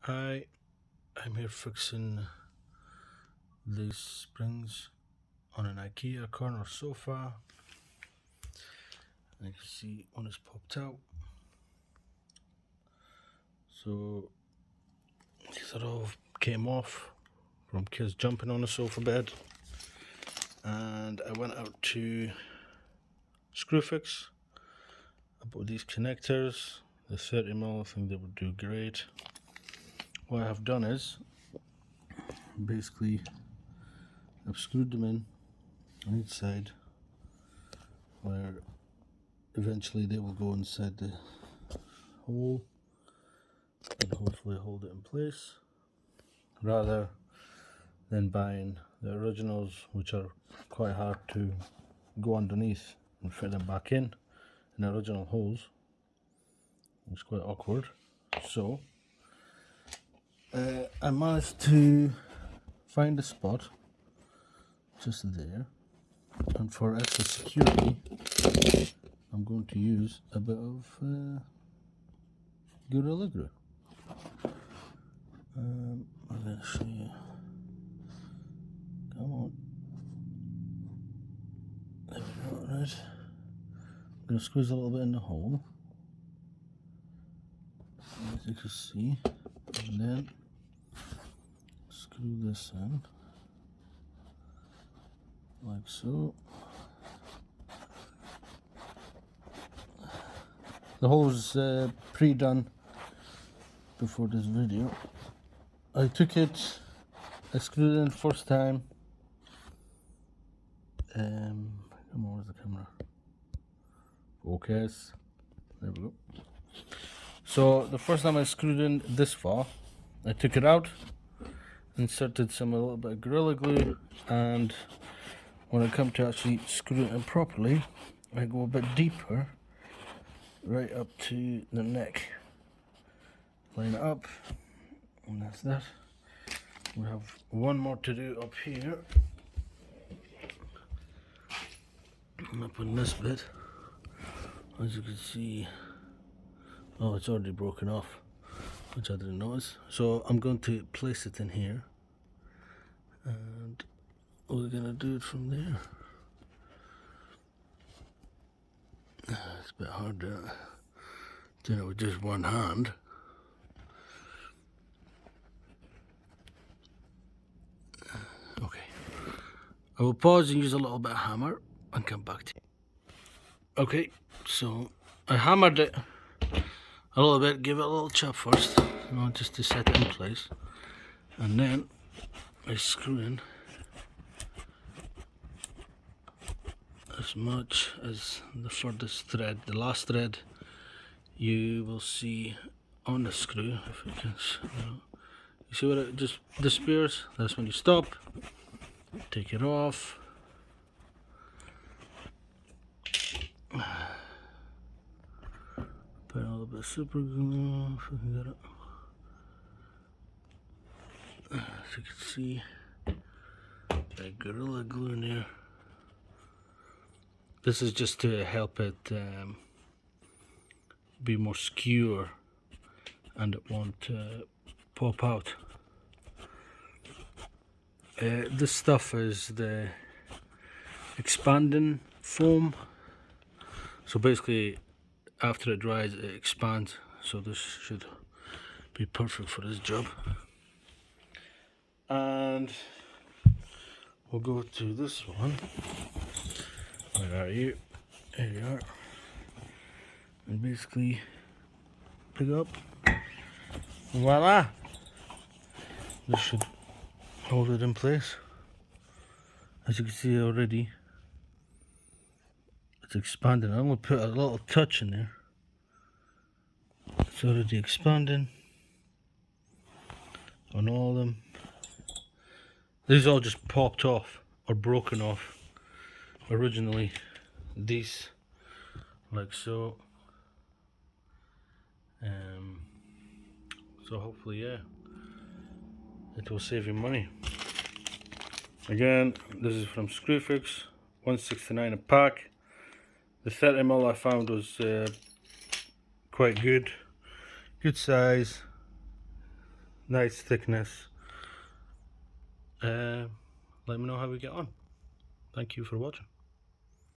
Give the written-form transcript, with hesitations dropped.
Hi, I'm here fixing these springs on an IKEA corner sofa. And you can see one is popped out. So these are all came off from kids jumping on the sofa bed. And I went out to Screwfix. I bought these connectors, the 30mm. I think they would do great. What I have done is basically I've screwed them in on each side where eventually they will go inside the hole and hopefully hold it in place, rather than buying the originals, which are quite hard to go underneath and fit them back in the original holes. It's quite awkward. So I managed to find a spot just there, and for extra security I'm going to use a bit of Gorilla Glue. I'm going to show you. Come on. There we go, right. I'm going to squeeze a little bit in the hole, as you can see, and then screw this in, like so. The hole was pre-done before this video. I took it, I screwed it in first time. Come on, where's the camera? Focus. There we go. So the first time I screwed in this far, I took it out, inserted a little bit of Gorilla Glue, and when I come to actually screw it in properly, I go a bit deeper, right up to the neck. Line it up, and that's that. We have one more to do up here. Up on this bit, as you can see, oh, it's already broken off, which I didn't notice. So I'm going to place it in here, and we're gonna do it from there. It's a bit hard to do it with just one hand. Okay, I will pause and use a little bit of hammer and come back to you. Okay, so I hammered it a little bit, give it a little chop first, just to set it in place, and then I screw in as much as the furthest thread, the last thread you will see on the screw. If you can, you see where it just disappears? That's when you stop, take it off, put a little bit of super glue if I can get it. As you can see, that Gorilla Glue in there. This is just to help it be more secure and it won't pop out. This stuff is the expanding foam. So basically, after it dries, it expands. So this should be perfect for this job. And we'll go to this one. Where are you? There you are. And basically pick up. Voila! This should hold it in place. As you can see already, it's expanding. I'm going to put a little touch in there. It's already expanding on all of them. These all just popped off or broken off originally. These, like so. So hopefully, yeah, it will save you money. Again, this is from Screwfix, $1.69 a pack. The 30mm I found was quite good size. nice thickness. Let me know how we get on. Thank you for watching.